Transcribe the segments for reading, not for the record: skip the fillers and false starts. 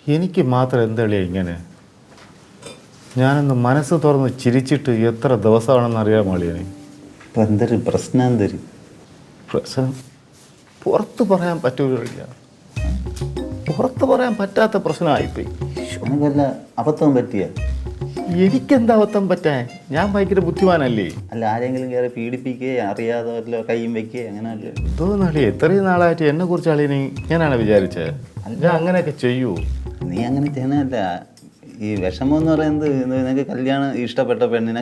എനിക്ക് മാത്രം എന്തളിയാ ഇങ്ങനെ? ഞാനൊന്ന് മനസ്സ് തുറന്ന് ചിരിച്ചിട്ട് എത്ര ദിവസമാണെന്ന് അറിയാൻ വേണ്ടിയാണ്. ഇപ്പം എന്തൊരു പ്രശ്നം എന്തൊരു പ്രശ്നം പുറത്ത് പറയാൻ പറ്റൂല. പുറത്ത് പറയാൻ പറ്റാത്ത പ്രശ്നമായിപ്പോയി. വല്ല അബദ്ധം പറ്റിയ? എനിക്കെന്താ അബദ്ധം പറ്റാൻ? ഞാൻ ഭയങ്കര ബുദ്ധിമാനല്ലേ? അല്ല, ആരെങ്കിലും കയറി പീഡിപ്പിക്കുകയോ അറിയാതെ വല്ലോ കൈയും വെക്കുകയോ അങ്ങനെയല്ലോ? തോന്നാളി ഇത്രയും നാളായിട്ട് എന്നെ കുറിച്ച് അളിയനെ ഞാനാണ് വിചാരിച്ചത്. ഞാൻ അങ്ങനെയൊക്കെ ചെയ്യൂ? നീ അങ്ങനെ ചെയ്യുന്നതല്ല. ഈ വിഷമം എന്ന് പറയുന്നത് നിനക്ക് കല്യാണം ഇഷ്ടപ്പെട്ട പെണ്ണിനെ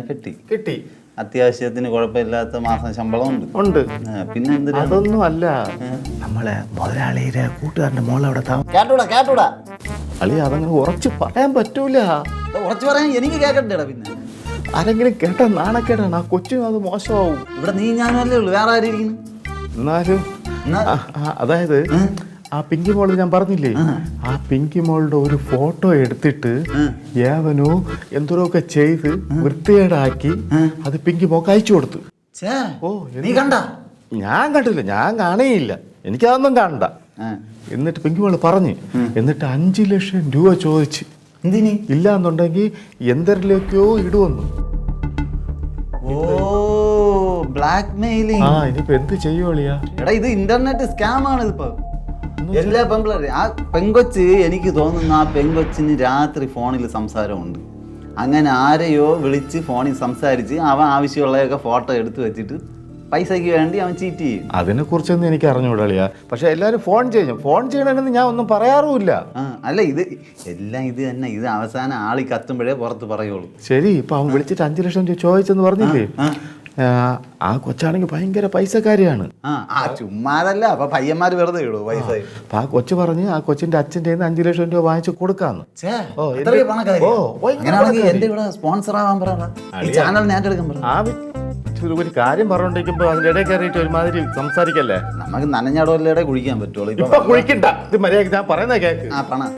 കിട്ടി, അത്യാവശ്യത്തിന് കുഴപ്പമില്ലാത്ത മാസം ശമ്പളം ഉണ്ട്. പിന്നെ എന്തിനാ? അതൊന്നും അല്ല, നമ്മളെ മുതലാളിയുടെ കൂട്ടുകാരന്റെ മോളവിടെ കേട്ടൂടാ അളി അതങ്ങനെ ഉറച്ച് പറയാൻ പറ്റൂല. ഉറച്ചു പറയാൻ എനിക്ക് കേൾക്കണ്ടേടാ. പിന്നെ ആരെങ്കിലും കേട്ടാ നാണക്കേടാണ്. ആ കൊച്ചിനും അത് മോശമാവും. ഇവിടെ നീ ഞാനും അല്ലേ ഉള്ളു, വേറെ ആരും ഇരിക്കുന്നു. എന്നാലും അതായത് ആ പിങ്കി മോള് ഞാൻ പറഞ്ഞില്ലേ, ആ പിങ്കി മോളുടെ ഒരു ഫോട്ടോ എടുത്തിട്ട് ഏവനോ എന്തോരൊക്കെ ചെയ്ത് വൃത്തികേടാക്കി അത് പിങ്കി മോക്ക് അയച്ചു കൊടുത്തു. ഓ, നീ കണ്ട? ഞാൻ കണ്ടില്ല, ഞാൻ കാണേയില്ല, എനിക്കതൊന്നും കാണണ്ട. എന്നിട്ട് പിങ്കി മോള് പറഞ്ഞ്, എന്നിട്ട് 5 ലക്ഷം രൂപ ചോദിച്ച്. എന്തിനി? ഇല്ല എന്നുണ്ടെങ്കിൽ എന്തരിലേക്കോ ഇടുവന്നു. ഓ, ബ്ലാക്ക് മെയിലിംഗ്. ഇനിയിപ്പോ എന്ത് ചെയ്യുവളിയാ? എടാ, ഇത് ഇന്റർനെറ്റ് സ്കാം ആണ്. ഇതിപ്പോ എല്ലാ പെൺപിള്ളേരും, ആ പെങ്കൊച്ച്, എനിക്ക് തോന്നുന്നു ആ പെങ്കൊച്ചിന് രാത്രി ഫോണിൽ സംസാരമുണ്ട്. അങ്ങനെ ആരെയോ വിളിച്ച് ഫോണിൽ സംസാരിച്ച് അവൻ ആവശ്യമുള്ളതൊക്കെ ഫോട്ടോ എടുത്തു വെച്ചിട്ട് പൈസയ്ക്ക് വേണ്ടി അവൻ ചീറ്റ് ചെയ്യും. അതിനെ കുറിച്ചൊന്നും എനിക്ക് അറിഞ്ഞുകൂടാളിയാ. പക്ഷെ എല്ലാരും ഫോൺ ചെയ്യണമെന്ന് ഞാൻ ഒന്നും പറയാറുമില്ല. അല്ല, ഇത് എല്ലാം ഇത് തന്നെ. ഇത് അവസാനം ആളി കത്തുമ്പോഴേ പുറത്ത് പറയുള്ളൂ. ശരി, ഇപ്പൊ അവൻ വിളിച്ചിട്ട് 5 ലക്ഷം രൂപ ചോദിച്ചെന്ന് പറഞ്ഞില്ലേ? ആ കൊച്ചാണെങ്കിൽ ഭയങ്കര പൈസക്കാരിയാണ്. ചുമ്മാതല്ല, അപ്പൊ പയ്യന്മാര് വെറുതെ ഇടൂ പൈസ. അപ്പൊ ആ കൊച്ചു പറഞ്ഞ് ആ കൊച്ചിന്റെ അച്ഛൻ്റെ 5 ലക്ഷം രൂപ വാങ്ങിച്ചു കൊടുക്കാന്ന്. എന്റെ ഇവിടെ സ്പോൺസർ ആവാൻ പറയാ, ചാനൽ ഏറ്റെടുക്കാൻ പറയാം. ഒരു കാര്യം പറഞ്ഞോണ്ടിരിക്കുമ്പോ അതിന്റെ ഇടയിൽ കയറിയിട്ട് ഒരുമാതിരി സംസാരിക്കല്ലേ? നമുക്ക് നനഞ്ഞടവല്ലേ കുഴിക്കാൻ പറ്റുള്ളൂ. ഇപ്പൊ കുഴിക്കണ്ട, ഇത് മര്യാദ ഞാൻ പറയുന്ന കേക്ക്.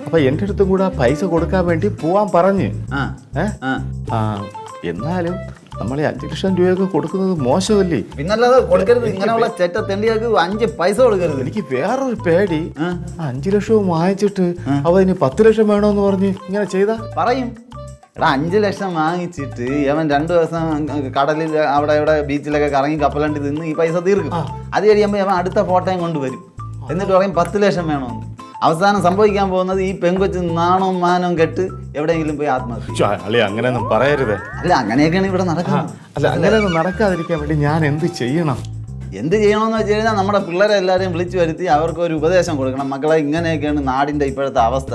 അപ്പൊ എന്റെ അടുത്തും കൂടെ പൈസ കൊടുക്കാൻ വേണ്ടി പോവാൻ പറഞ്ഞ്. എന്നാലും നമ്മൾ 5 ലക്ഷം രൂപയൊക്കെ കൊടുക്കുന്നത് മോശമല്ലേ? പിന്നല്ലാതെ കൊടുക്കരുത്. ഇങ്ങനെയുള്ള ചെറ്റ തെണ്ടിയാക്ക് 5 പൈസ കൊടുക്കരുത്. എനിക്ക് വേറൊരു പേടി, 5 ലക്ഷവും വാങ്ങിച്ചിട്ട് അവ ഇനി 10 ലക്ഷം വേണോന്ന് പറഞ്ഞ് ഇങ്ങനെ ചെയ്താ പറയും. എടാ, 5 ലക്ഷം വാങ്ങിച്ചിട്ട് അവൻ 2 ദിവസം കടലിൽ അവിടെ ഇവിടെ ബീച്ചിലൊക്കെ കറങ്ങി കപ്പലണ്ടി തിന്ന് ഈ പൈസ തീർക്കും. അത് കഴിയുമ്പോൾ അവൻ അടുത്ത ഫോട്ടോയും കൊണ്ടുവരും. എന്നിട്ട് പറയും 10 ലക്ഷം വേണമെന്ന്. അവസാനം സംഭവിക്കാൻ പോകുന്നത് ഈ പെങ്കൊച്ച് നാണവും മാനവും കെട്ട് എവിടെയെങ്കിലും പോയി ആത്മഹത്യ. അങ്ങനെയൊന്നും പറയരുത്. അല്ല, അങ്ങനെയൊക്കെയാണ് ഇവിടെ നടക്കുന്നത്. അല്ല, അങ്ങനെയൊന്നും നടക്കാതിരിക്കാൻ വേണ്ടി ഞാൻ എന്ത് ചെയ്യണം? എന്ത് ചെയ്യണമെന്ന് വെച്ച് കഴിഞ്ഞാൽ നമ്മുടെ പിള്ളേരെ എല്ലാവരെയും വിളിച്ചു വരുത്തി അവർക്ക് ഒരു ഉപദേശം കൊടുക്കണം. മക്കളെ, ഇങ്ങനെയൊക്കെയാണ് നാടിൻ്റെ ഇപ്പോഴത്തെ അവസ്ഥ,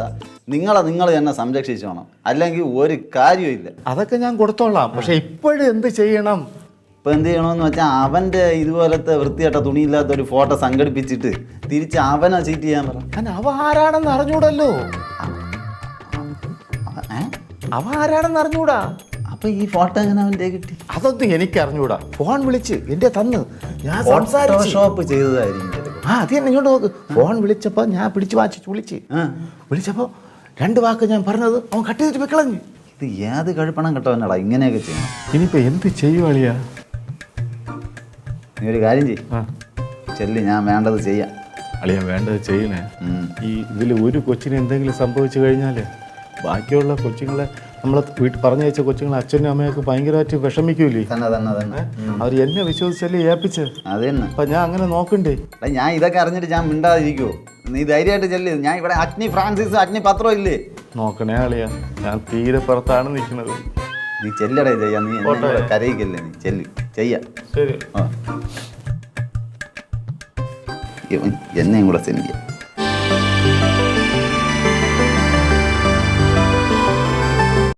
നിങ്ങൾ തന്നെ സംരക്ഷിച്ചോണം, അല്ലെങ്കിൽ ഒരു കാര്യമില്ല. അതൊക്കെ ഞാൻ കൊടുത്തോളാം. പക്ഷെ ഇപ്പോഴും എന്ത് ചെയ്യണം? ഇപ്പം എന്ത് ചെയ്യണമെന്ന് വെച്ചാൽ അവൻ്റെ ഇതുപോലത്തെ വൃത്തിയായിട്ട തുണിയില്ലാത്ത ഒരു ഫോട്ടോ സംഘടിപ്പിച്ചിട്ട് തിരിച്ച് അവനെ ചീറ്റ് ചെയ്യാൻ പറ. അവ ആരാണെന്ന് അറിഞ്ഞൂടല്ലോ. അവ ആരാണെന്ന് അറിഞ്ഞൂടാ. അപ്പൊ ഈ ഫോട്ടോ എങ്ങനെ അവൻ്റെ കിട്ടി? അതൊന്നും എനിക്ക് അറിഞ്ഞൂടാ. ഫോൺ വിളിച്ച് എന്റെ തന്ന് ഞാൻ ഷോപ്പ് ചെയ്തതായിരിക്കും. അത് തന്നെ ഇങ്ങോട്ട് നോക്ക്. ഫോൺ വിളിച്ചപ്പോ ഞാൻ പിടിച്ചു വാങ്ങിച്ചു വിളിച്ചപ്പോ 2 വാക്ക് ഞാൻ പറഞ്ഞത് അവൻ കട്ട് ചെയ്തിട്ട് വെക്കളഞ്ഞു. ഇത് ഏത് കഴുപ്പണം കേട്ടവനാടാ ഇങ്ങനെയൊക്കെ ചെയ്യണം? ഇനിയിപ്പോ എന്ത് ചെയ്യുവാളിയാ? നീ ഒരു കാര്യം ചെല്ലി, ഞാൻ വേണ്ടത് ചെയ്യാം. അളിയാ, വേണ്ടത് ചെയ്യണേ. ഈ ഇതിൽ ഒരു കൊച്ചിന് എന്തെങ്കിലും സംഭവിച്ചു കഴിഞ്ഞാല് ബാക്കിയുള്ള കൊച്ചുങ്ങളെ, നമ്മളെ വീട്ടിൽ പറഞ്ഞയച്ച കൊച്ചുങ്ങളെ അച്ഛനും അമ്മയൊക്കെ ഭയങ്കരമായിട്ട് വിഷമിക്കൂലേ? തന്നെ അവർ എന്നെ വിശ്വസിച്ചല്ലേ ഏൽപ്പിച്ച്. അത് തന്നെ. അപ്പൊ ഞാൻ അങ്ങനെ നോക്കണ്ടേ? ഞാൻ ഇതൊക്കെ അറിഞ്ഞിട്ട് ഞാൻ മിണ്ടാതിരിക്കുവോ? നീ ധൈര്യമായിട്ട് ചെല്ല്. ഞാൻ ഇവിടെ അഗ്നി ഫ്രാൻസിസ് അഗ്നി പത്രം ഇല്ലേ? നോക്കണേ അളിയാ, ഞാൻ തീരെ പുറത്താണ് നിൽക്കുന്നത്. നീ ചെല്ലടേ ചെയ്യാം. നീ കരയിക്കല്ലേ, നീ ചെല്ല് ചെയ്യാം. ശരി. എന്നെയും കൂടെ സെൻഡ് ചെയ്യാം.